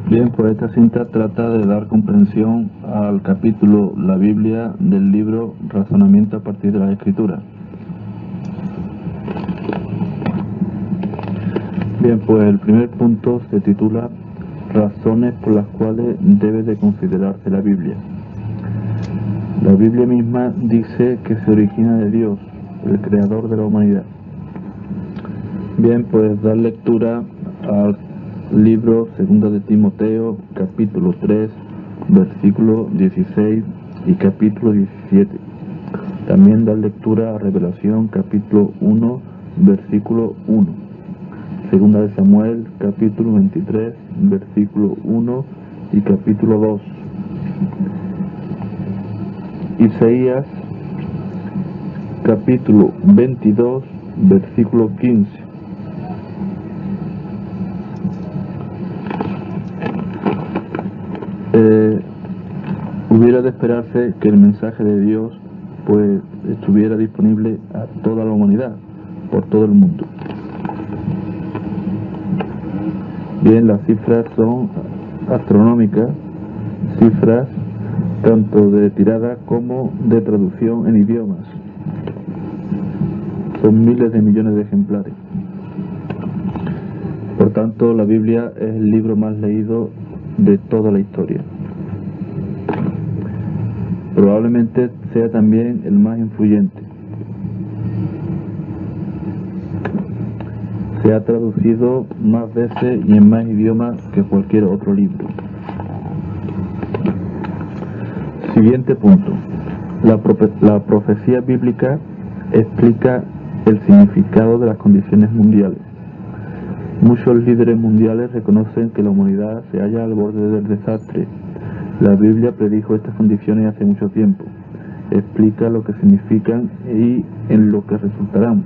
Bien, pues esta cinta trata de dar comprensión al capítulo La Biblia del libro Razonamiento a partir de las Escrituras. Bien, pues el primer punto se titula Razones por las cuales debe de considerarse la Biblia. La Biblia misma dice que se origina de Dios, el creador de la humanidad. Bien, pues dar lectura al libro 2 de Timoteo, capítulo 3, versículo 16 y capítulo 17. También dar lectura a Revelación, capítulo 1, versículo 1. 2 de Samuel, capítulo 23, versículo 1 y capítulo 2. Isaías, capítulo 22, versículo 15. Hubiera de esperarse que el mensaje de Dios pues estuviera disponible a toda la humanidad, por todo el mundo. Bien, las cifras son astronómicas, cifras tanto de tirada como de traducción en idiomas. Son miles de millones de ejemplares. Por tanto, la Biblia es el libro más leído de toda la historia. Probablemente sea también el más influyente. Se ha traducido más veces y en más idiomas que cualquier otro libro. Siguiente punto. La profecía bíblica explica el significado de las condiciones mundiales. Muchos líderes mundiales reconocen que la humanidad se halla al borde del desastre. La Biblia predijo estas condiciones hace mucho tiempo. Explica lo que significan y en lo que resultarán.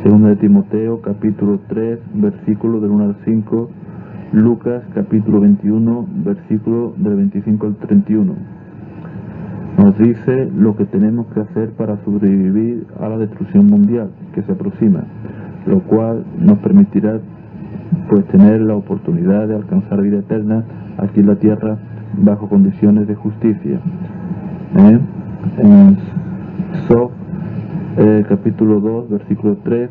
2 de Timoteo, capítulo 3, versículo del 1 al 5. Lucas, capítulo 21, versículo del 25 al 31. Nos dice lo que tenemos que hacer para sobrevivir a la destrucción mundial que se aproxima, lo cual nos permitirá pues tener la oportunidad de alcanzar vida eterna aquí en la tierra bajo condiciones de justicia. En Sof, capítulo 2, versículo 3,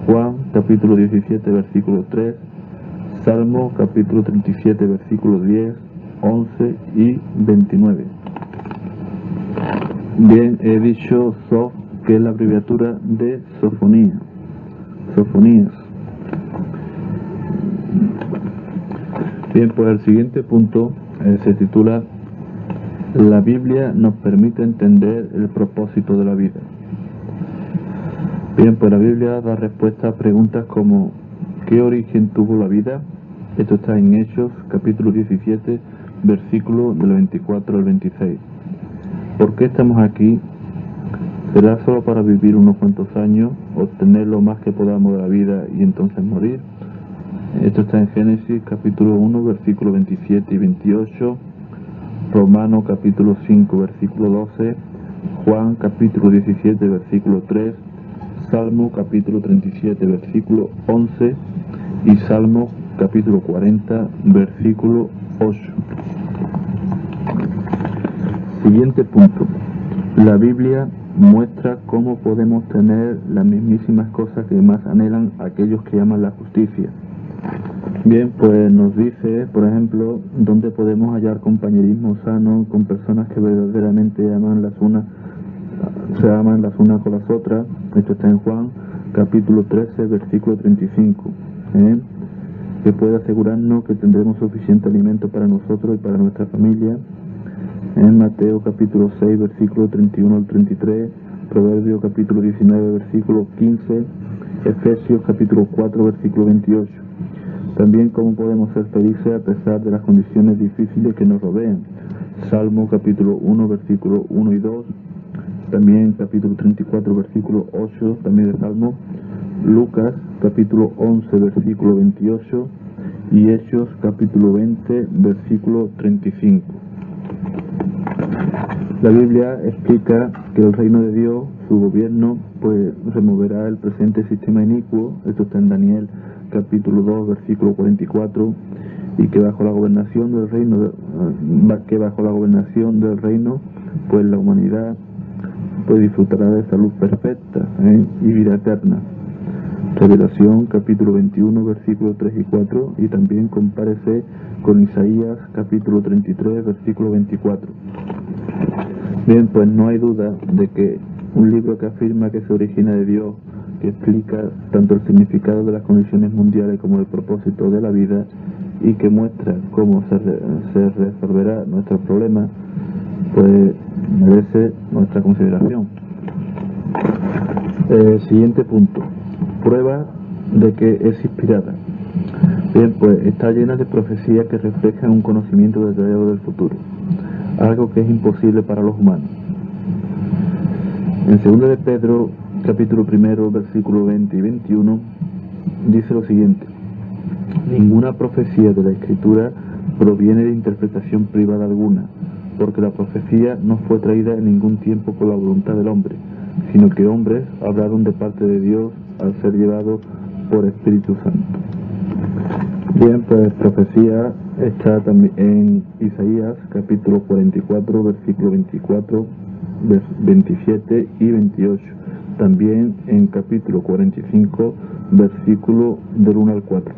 Juan, capítulo 17, versículo 3, Salmo, capítulo 37, versículo 10, 11 y 29. Bien, he dicho Sof, que es la abreviatura de Sofonías. Bien, pues el siguiente punto se titula La Biblia nos permite entender el propósito de la vida. Bien, pues la Biblia da respuesta a preguntas como ¿qué origen tuvo la vida? Esto está en Hechos, capítulo 17, versículo del 24 al 26. ¿Por qué estamos aquí? ¿Será solo para vivir unos cuantos años, obtener lo más que podamos de la vida y entonces morir? Esto está en Génesis capítulo 1, versículo 27 y 28, Romano capítulo 5, versículo 12, Juan capítulo 17, versículo 3, Salmo capítulo 37, versículo 11 y Salmo capítulo 40, versículo 8. Siguiente punto. La Biblia muestra cómo podemos tener las mismísimas cosas que más anhelan aquellos que aman la justicia. Bien, pues nos dice, por ejemplo, dónde podemos hallar compañerismo sano con personas que verdaderamente se aman las unas con las otras. Esto está en Juan, capítulo 13, versículo 35. Que puede asegurarnos que tendremos suficiente alimento para nosotros y para nuestra familia. En Mateo, capítulo 6, versículo 31 al 33. Proverbios, capítulo 19, versículo 15. Efesios, capítulo 4, versículo 28. También cómo podemos ser felices a pesar de las condiciones difíciles que nos rodean. Salmo capítulo 1, versículo 1 y 2. También capítulo 34, versículo 8, también de Salmo. Lucas capítulo 11, versículo 28. Y Hechos capítulo 20, versículo 35. La Biblia explica que el reino de Dios, su gobierno, pues removerá el presente sistema inicuo. Esto está en Daniel capítulo 2, versículo 44, y que bajo la gobernación del reino pues la humanidad pues disfrutará de salud perfecta y vida eterna. Revelación capítulo 21 versículos 3 y 4, y también compárese con Isaías capítulo 33 versículo 24. Bien, pues no hay duda de que un libro que afirma que se origina de Dios, que explica tanto el significado de las condiciones mundiales como el propósito de la vida, y que muestra cómo se resolverá nuestros problemas, pues merece nuestra consideración. Siguiente punto: prueba de que es inspirada. Bien, pues está llena de profecías que reflejan un conocimiento detallado del futuro, algo que es imposible para los humanos. En 2 de Pedro capítulo 1 versículo 20 y 21 dice lo siguiente: ninguna profecía de la Escritura proviene de interpretación privada alguna, porque la profecía no fue traída en ningún tiempo por la voluntad del hombre, sino que hombres hablaron de parte de Dios al ser llevados por Espíritu Santo. Bien, pues profecía está también en Isaías capítulo 44 versículo 24, 27 y 28, también en capítulo 45 versículo del 1 al 4.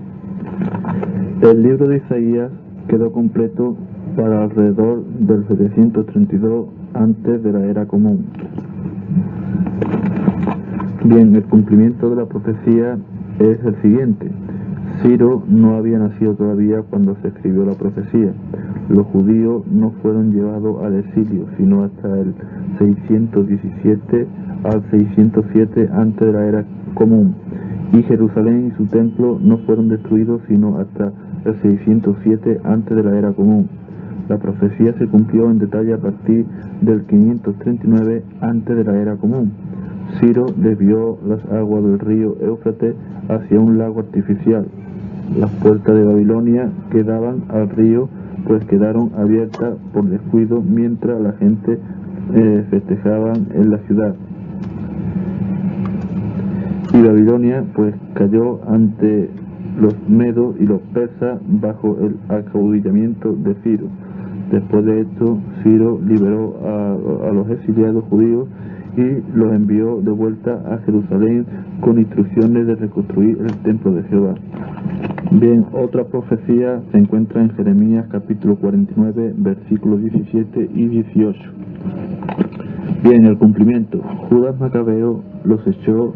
El libro de Isaías quedó completo para alrededor del 732 antes de la era común. Bien, el cumplimiento de la profecía es el siguiente: Ciro no había nacido todavía cuando se escribió la profecía. Los judíos no fueron llevados al exilio sino hasta el 617 al 607 antes de la era común, y Jerusalén y su templo no fueron destruidos sino hasta el 607 antes de la era común. La profecía se cumplió en detalle a partir del 539 antes de la era común. Ciro desvió las aguas del río Éufrates hacia un lago artificial. Las puertas de Babilonia que daban al río pues quedaron abiertas por descuido mientras la gente festejaban en la ciudad. Y Babilonia pues cayó ante los medos y los persas bajo el acaudillamiento de Ciro. Después de esto, Ciro liberó a los exiliados judíos y los envió de vuelta a Jerusalén con instrucciones de reconstruir el templo de Jehová. Bien, otra profecía se encuentra en Jeremías capítulo 49 versículos 17 y 18. Bien, el cumplimiento: Judas Macabeo los echó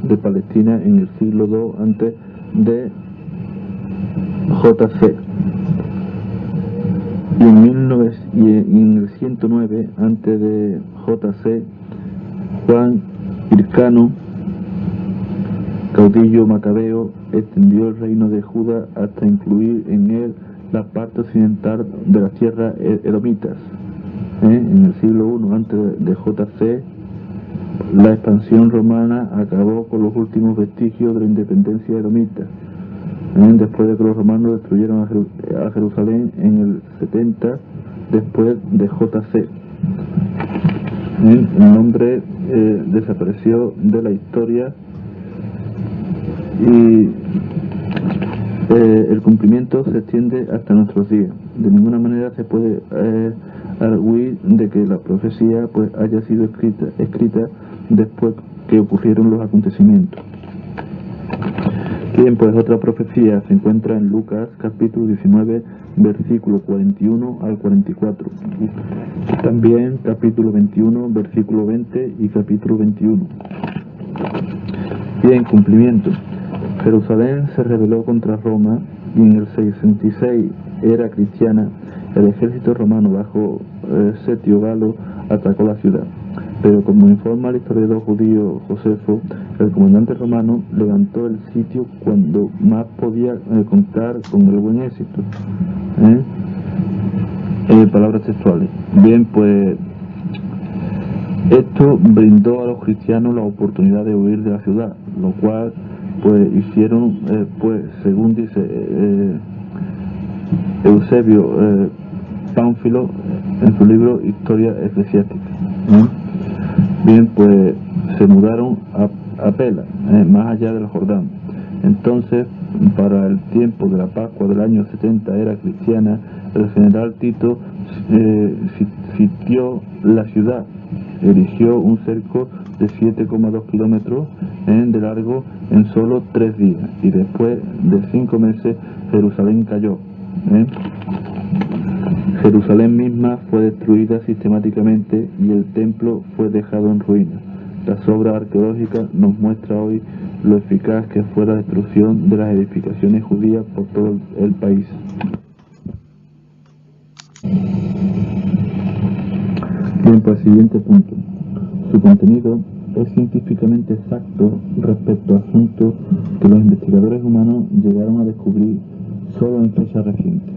de Palestina en el siglo II antes de JC, y en el 109 antes de JC, Juan Hircano, caudillo macabeo, extendió el reino de Judá hasta incluir en él la parte occidental de las tierras edomitas. En el siglo I antes de JC, la expansión romana acabó con los últimos vestigios de la independencia edomita. Después de que los romanos destruyeron a Jerusalén en el 70 después de JC. El nombre desapareció de la historia, y el cumplimiento se extiende hasta nuestros días. De ninguna manera se puede arguir de que la profecía pues haya sido escrita después que ocurrieron los acontecimientos. Bien, pues otra profecía se encuentra en Lucas capítulo 19 versículo 41 al 44, también capítulo 21 versículo 20 y capítulo 21. Bien, cumplimiento: Jerusalén se rebeló contra Roma y en el 66 era cristiana. El ejército romano bajo Setio Galo atacó la ciudad, pero como informa el historiador judío Josefo, el comandante romano levantó el sitio cuando más podía contar con el buen éxito. Palabras textuales. Bien, pues esto brindó a los cristianos la oportunidad de huir de la ciudad, lo cual pues hicieron, pues según dice Eusebio Pánfilo en su libro Historia Eclesiástica. Bien, pues se mudaron a Pela, más allá del Jordán. Entonces para el tiempo de la Pascua del año 70 era cristiana, el general Tito sitió la ciudad, erigió un cerco de 7,2 kilómetros de largo en solo 3 días, y después de 5 meses Jerusalén cayó. Jerusalén misma fue destruida sistemáticamente y el templo fue dejado en ruinas. Las obras arqueológicas nos muestran hoy lo eficaz que fue la destrucción de las edificaciones judías por todo el país. Bien, pues siguiente punto. Su contenido es científicamente exacto respecto a asuntos que los investigadores humanos llegaron a descubrir solo en fechas recientes.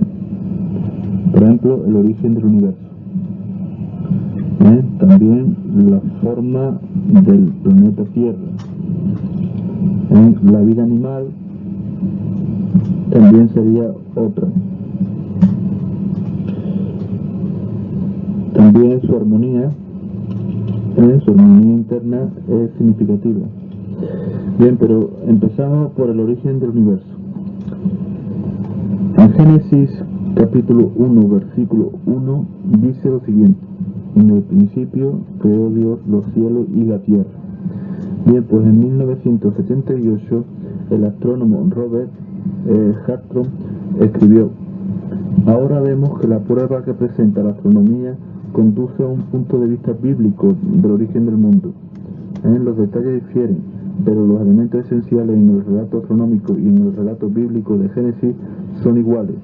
Por ejemplo, el origen del universo. También la forma del planeta Tierra. La vida animal también sería otra. También su armonía interna es significativa. Bien, pero empezamos por el origen del universo. En Génesis capítulo 1, versículo 1 dice lo siguiente: en el principio creó Dios los cielos y la tierra. Bien, pues en 1978 el astrónomo Robert Hartron escribió: ahora vemos que la prueba que presenta la astronomía conduce a un punto de vista bíblico del origen del mundo. Los detalles difieren, pero los elementos esenciales en el relato astronómico y en el relato bíblico de Génesis son iguales.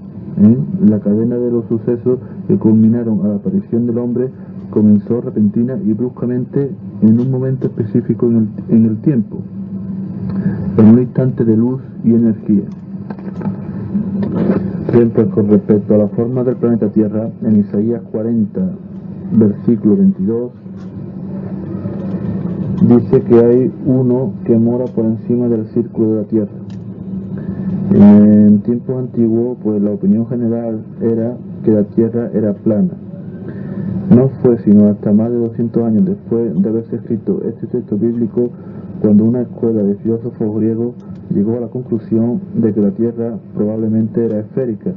La cadena de los sucesos que culminaron a la aparición del hombre comenzó repentina y bruscamente en un momento específico en el tiempo, en un instante de luz y energía. Bien, pues con respecto a la forma del planeta Tierra, en Isaías 40, versículo 22, dice que hay uno que mora por encima del círculo de la Tierra. En tiempos antiguos, pues la opinión general era que la Tierra era plana. No fue sino hasta más de 200 años después de haberse escrito este texto bíblico cuando una escuela de filósofos griegos llegó a la conclusión de que la Tierra probablemente era esférica,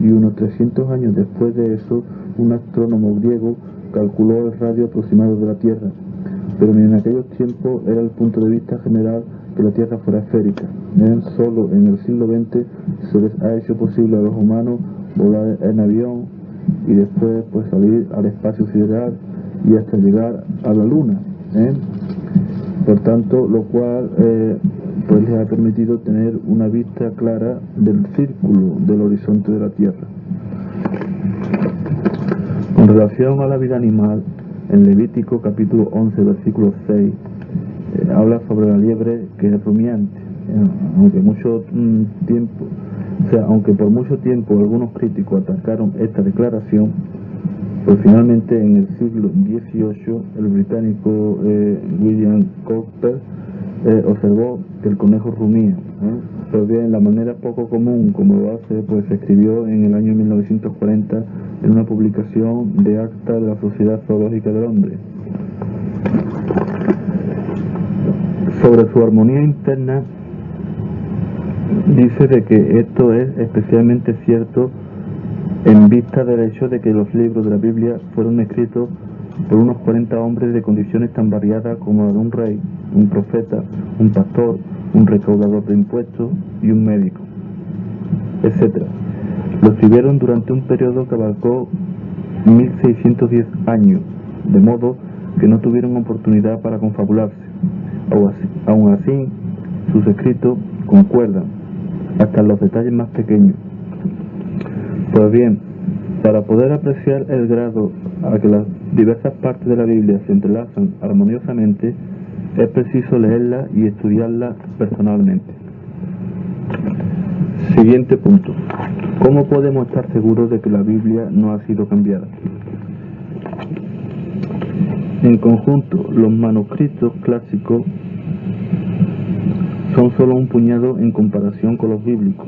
y unos 300 años después de eso, un astrónomo griego calculó el radio aproximado de la Tierra. Pero ni en aquellos tiempos era el punto de vista general que la Tierra fuera esférica. Solo en el siglo XX se les ha hecho posible a los humanos volar en avión y después pues salir al espacio sideral y hasta llegar a la Luna. Por tanto, lo cual pues les ha permitido tener una vista clara del círculo del horizonte de la Tierra. Con relación a la vida animal, en Levítico capítulo 11, versículo 6, habla sobre la liebre que es rumiante. Aunque por mucho tiempo algunos críticos atacaron esta declaración, pues finalmente en el siglo XVIII el británico William Cowper observó que el conejo rumía. Pero bien, la manera poco común como lo hace, pues se escribió en el año 1940 en una publicación de acta de la Sociedad Zoológica de Londres. Sobre su armonía interna, dice de que esto es especialmente cierto en vista del hecho de que los libros de la Biblia fueron escritos por unos 40 hombres de condiciones tan variadas como la de un rey, un profeta, un pastor, un recaudador de impuestos y un médico, etc. Lo escribieron durante un periodo que abarcó 1610 años, de modo que no tuvieron oportunidad para confabularse. Aún así, sus escritos concuerdan, hasta en los detalles más pequeños. Pues bien, para poder apreciar el grado a que las diversas partes de la Biblia se entrelazan armoniosamente, es preciso leerla y estudiarla personalmente. Siguiente punto. ¿Cómo podemos estar seguros de que la Biblia no ha sido cambiada? En conjunto, los manuscritos clásicos son solo un puñado en comparación con los bíblicos.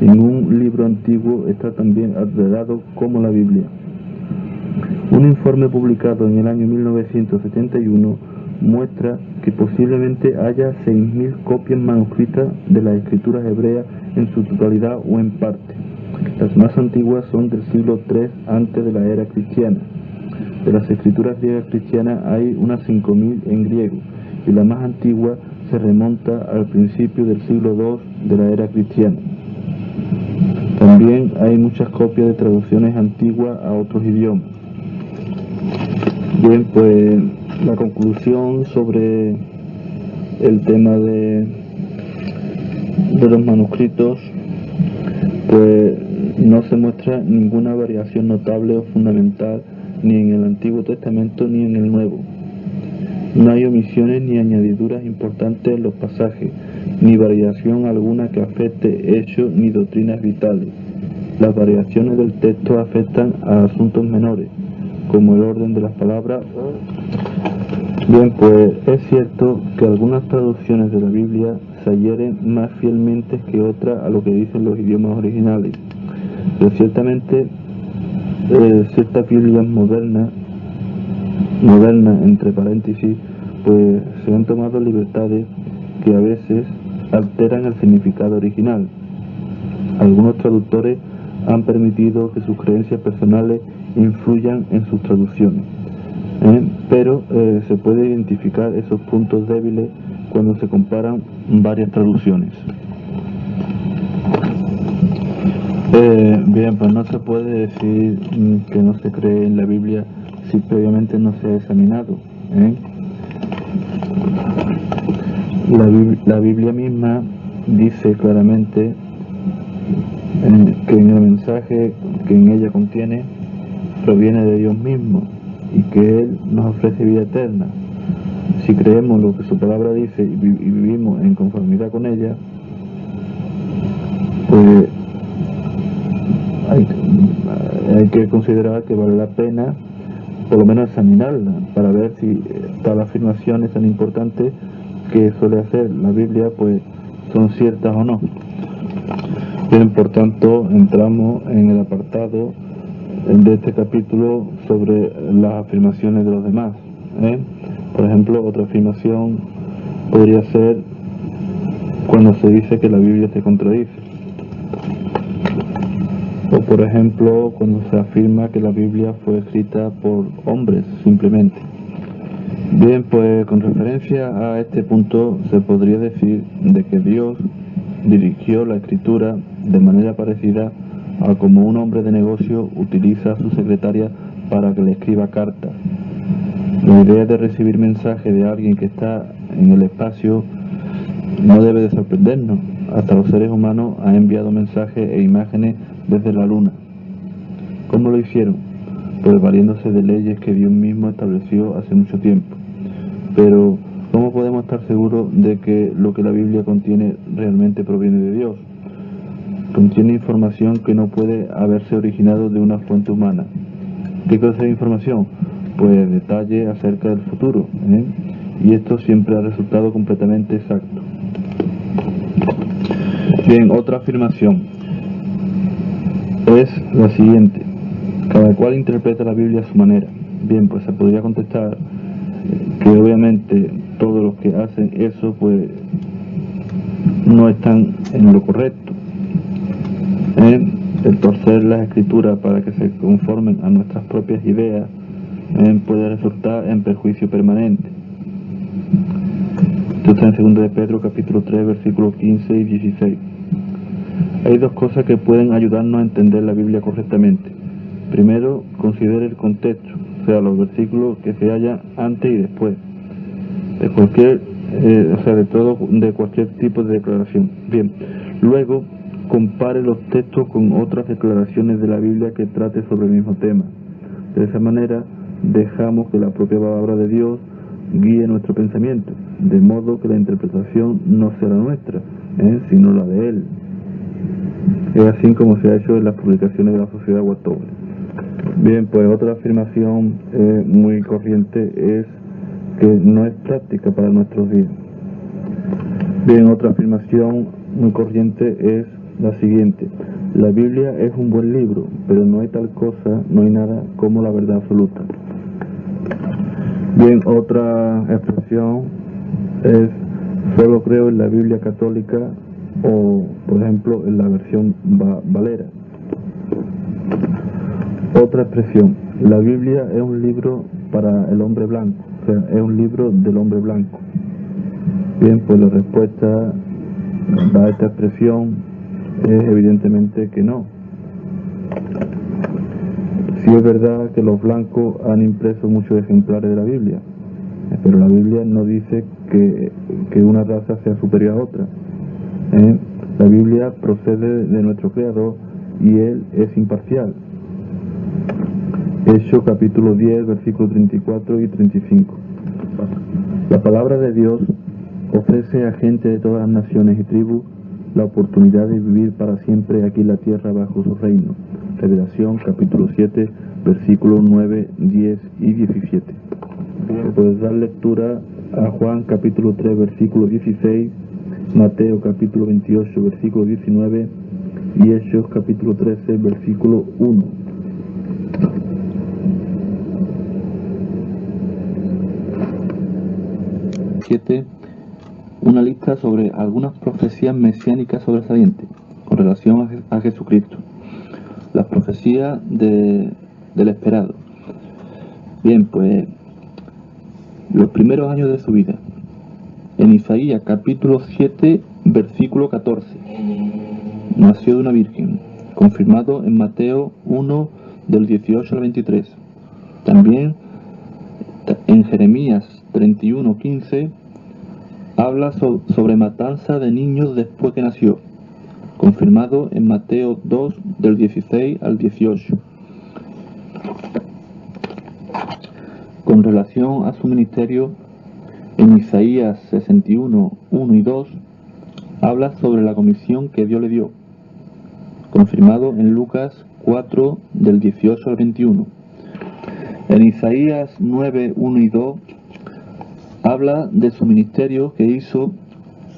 Ningún libro antiguo está tan bien adredado como la Biblia. Un informe publicado en el año 1971 muestra que posiblemente haya 6.000 copias manuscritas de las escrituras hebreas en su totalidad o en parte. Las más antiguas son del siglo III antes de la era cristiana. De las escrituras griegas cristianas hay unas 5.000 en griego, y la más antigua se remonta al principio del siglo II de la era cristiana. También hay muchas copias de traducciones antiguas a otros idiomas. Bien, pues la conclusión sobre el tema de los manuscritos, pues no se muestra ninguna variación notable o fundamental ni en el Antiguo Testamento ni en el Nuevo. No hay omisiones ni añadiduras importantes en los pasajes, ni variación alguna que afecte hechos ni doctrinas vitales. Las variaciones del texto afectan a asuntos menores, como el orden de las palabras. Bien, pues es cierto que algunas traducciones de la Biblia se adhieren más fielmente que otras a lo que dicen los idiomas originales, pero ciertamente ciertas Biblias modernas, entre paréntesis, pues se han tomado libertades que a veces alteran el significado original. Algunos traductores han permitido que sus creencias personales influyan en sus traducciones, pero se puede identificar esos puntos débiles cuando se comparan varias traducciones. Bien, pues no se puede decir que no se cree en la Biblia si previamente no se ha examinado. La Biblia misma dice claramente que en el mensaje que en ella contiene proviene de Dios mismo y que Él nos ofrece vida eterna. Si creemos lo que su palabra dice y vivimos en conformidad con ella, pues hay que considerar que vale la pena por lo menos examinarla para ver si tal afirmaciones tan importantes que suele hacer la Biblia pues son ciertas o no. Bien, por tanto, entramos en el apartado de este capítulo sobre las afirmaciones de los demás. Por ejemplo, otra afirmación podría ser cuando se dice que la Biblia se contradice. O por ejemplo, cuando se afirma que la Biblia fue escrita por hombres, simplemente. Bien, pues con referencia a este punto se podría decir de que Dios dirigió la escritura de manera parecida a como un hombre de negocio utiliza a su secretaria para que le escriba cartas. La idea de recibir mensaje de alguien que está en el espacio no debe de sorprendernos. Hasta los seres humanos han enviado mensajes e imágenes desde la luna. ¿Cómo lo hicieron? Pues valiéndose de leyes que Dios mismo estableció hace mucho tiempo. Pero ¿cómo podemos estar seguros de que lo que la Biblia contiene realmente proviene de Dios? Contiene información que no puede haberse originado de una fuente humana. ¿Qué clase de información? Pues detalles acerca del futuro, y esto siempre ha resultado completamente exacto. Bien, otra afirmación es la siguiente: cada cual interpreta la Biblia a su manera. Bien, pues se podría contestar que obviamente todos los que hacen eso pues no están en lo correcto. El torcer las escrituras para que se conformen a nuestras propias ideas puede resultar en perjuicio permanente. Esto está en 2 de Pedro capítulo 3 versículos 15 y 16. Hay dos cosas que pueden ayudarnos a entender la Biblia correctamente. Primero, considere el contexto, o sea, los versículos que se hallan antes y después de cualquier, de cualquier tipo de declaración. Bien, luego compare los textos con otras declaraciones de la Biblia que trate sobre el mismo tema. De esa manera dejamos que la propia palabra de Dios guíe nuestro pensamiento, de modo que la interpretación no sea la nuestra, sino la de Él. Es así como se ha hecho en las publicaciones de la Sociedad Wattover. Bien, pues otra afirmación muy corriente es que no es práctica para nuestros días. Bien, otra afirmación muy corriente es la siguiente: la Biblia es un buen libro, pero no hay tal cosa, no hay nada como la verdad absoluta. Bien, otra expresión es solo creo en la Biblia católica o, por ejemplo, en la versión Valera. Otra expresión, la Biblia es un libro para el hombre blanco, o sea, es un libro del hombre blanco. Bien, pues la respuesta a esta expresión es evidentemente que no. Sí es verdad que los blancos han impreso muchos ejemplares de la Biblia, pero la Biblia no dice que una raza sea superior a otra. La Biblia procede de nuestro Creador y Él es imparcial. Hechos capítulo 10, versículos 34 y 35. La palabra de Dios ofrece a gente de todas las naciones y tribus la oportunidad de vivir para siempre aquí en la tierra bajo su reino. Revelación capítulo 7, versículos 9, 10 y 17. Puedes dar lectura a Juan capítulo 3, versículo 16, Mateo capítulo 28, versículo 19 y Hechos capítulo 13, versículo 1. Una lista sobre algunas profecías mesiánicas sobresalientes con relación a Jesucristo. Las profecías del esperado. Bien, pues los primeros años de su vida. En Isaías capítulo 7, versículo 14. Nació de una virgen, confirmado en Mateo 1, del 18 al 23. También en Jeremías 31, 15, habla sobre matanza de niños después que nació, confirmado en Mateo 2, del 16 al 18. Con relación a su ministerio, en Isaías 61, 1 y 2, habla sobre la comisión que Dios le dio, confirmado en Lucas 4, del 18 al 21. En Isaías 9, 1 y 2, habla de su ministerio que hizo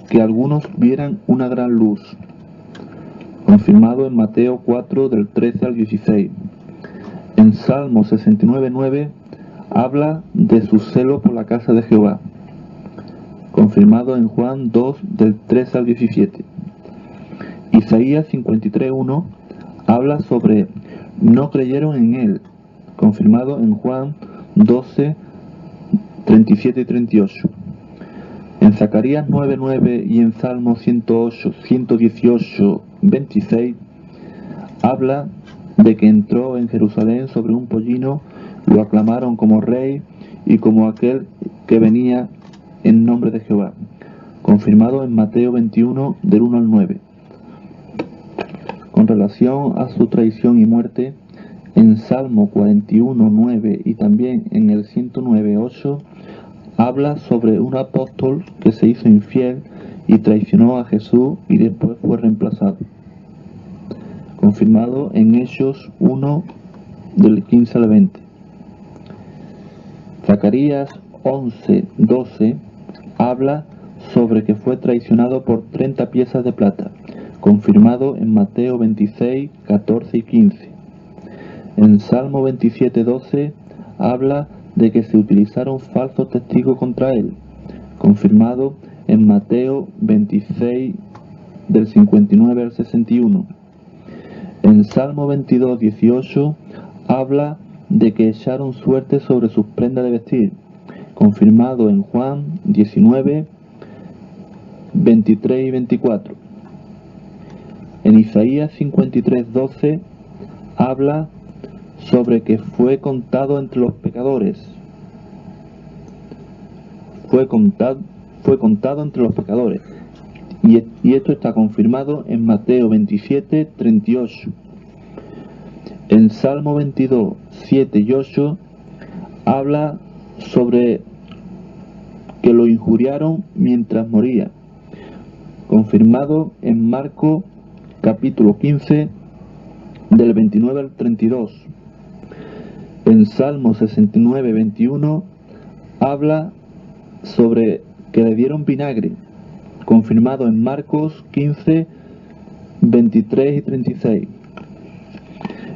que algunos vieran una gran luz, confirmado en Mateo 4, del 13 al 16. En Salmo 69, 9, habla de su celo por la casa de Jehová, confirmado en Juan 2, del 13 al 17. Isaías 53, 1, habla sobre no creyeron en él, confirmado en Juan 12, 37 y 38. En Zacarías 9, 9 y en Salmo 108, 118, 26, habla de que entró en Jerusalén sobre un pollino, lo aclamaron como rey y como aquel que venía en nombre de Jehová, confirmado en Mateo 21, del 1 al 9. Con relación a su traición y muerte, en Salmo 41, 9 y también en el 109, 8, habla sobre un apóstol que se hizo infiel y traicionó a Jesús y después fue reemplazado, confirmado en Hechos 1, del 15 al 20. Zacarías 11, 12 habla sobre que fue traicionado por 30 piezas de plata, confirmado en Mateo 26, 14 y 15. En Salmo 27, 12 habla de que se utilizaron falsos testigos contra él, confirmado en Mateo 26, del 59 al 61. En Salmo 22, 18 habla de que echaron suerte sobre sus prendas de vestir, confirmado en Juan 19, 23 y 24. En Isaías 53, 12 habla sobre que fue contado entre los pecadores. Fue contado entre los pecadores. Y esto está confirmado en Mateo 27, 38. En Salmo 22, 7 y 8 habla sobre que lo injuriaron mientras moría, confirmado en Marcos capítulo 15, del 29 al 32. En Salmo 69, 21 habla sobre que le dieron vinagre, confirmado en Marcos 15, 23 y 36.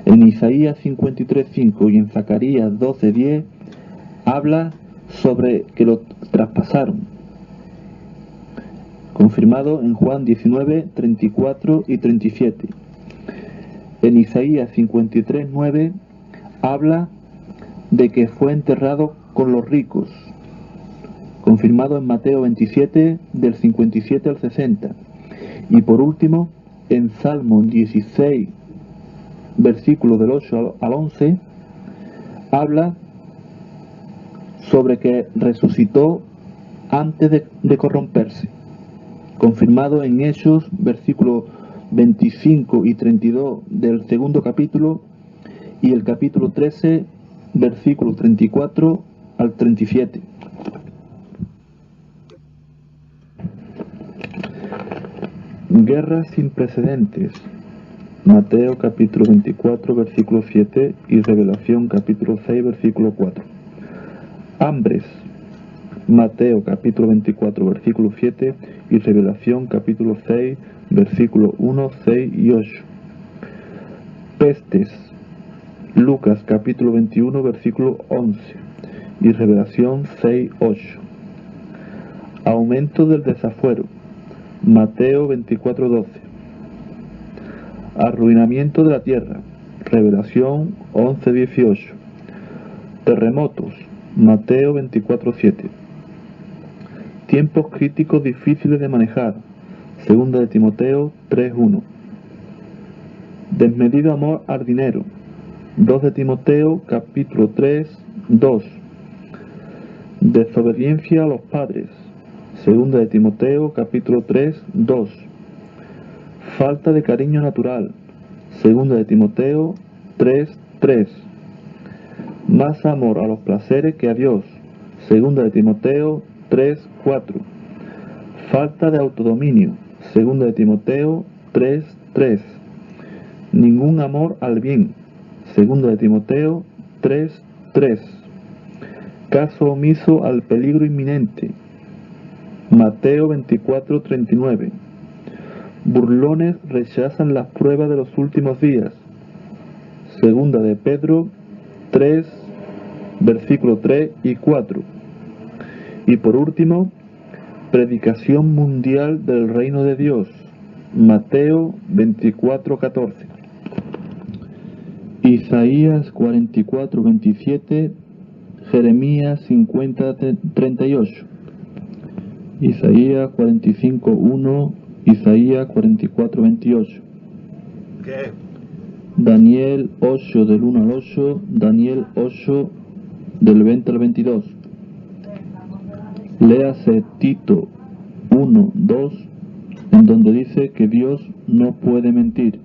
En Isaías 53, 5 y en Zacarías 12, 10 habla sobre que lo traspasaron, confirmado en Juan 19, 34 y 37. En Isaías 53, 9 habla de que fue enterrado con los ricos, confirmado en Mateo 27, del 57 al 60. Y por último, en Salmo 16, versículos del 8 al 11, habla sobre que resucitó antes de corromperse, confirmado en Hechos, versículos 25 y 32 del segundo capítulo, y el capítulo 13, versículos 34 al 37. Guerras sin precedentes. Mateo capítulo 24, versículo 7 y Revelación capítulo 6, versículo 4. Hambres. Mateo capítulo 24, versículo 7 y Revelación capítulo 6, versículo 1, 6 y 8. Pestes. Lucas capítulo 21, versículo 11 y Revelación 6, 8. Aumento del desafuero. Mateo 24, 12. Arruinamiento de la tierra. Revelación 11, 18. Terremotos. Mateo 24, 7. Tiempos críticos difíciles de manejar. Segunda de Timoteo 3, 1. Desmedido amor al dinero. 2 de Timoteo capítulo 3, 2. Desobediencia a los padres. Segunda de Timoteo capítulo 3, 2. Falta de cariño natural. Segunda de Timoteo 3, 3. Más amor a los placeres que a Dios. Segunda de Timoteo 3, 4. Falta de autodominio. Segunda de Timoteo 3, 3. Ningún amor al bien. Segunda de Timoteo 3, 3. Caso omiso al peligro inminente. Mateo 24, 39. Burlones rechazan las pruebas de los últimos días. Segunda de Pedro 3, versículos 3 y 4. Y por último, predicación mundial del reino de Dios. Mateo 24, 14. Isaías 44, 27. Jeremías 50, 38. Isaías 45, 1. Isaías 44, 28. ¿Qué? Daniel 8 del 1 al 8. Daniel 8 del 20 al 22. Léase Tito 1, 2, en donde dice que Dios no puede mentir.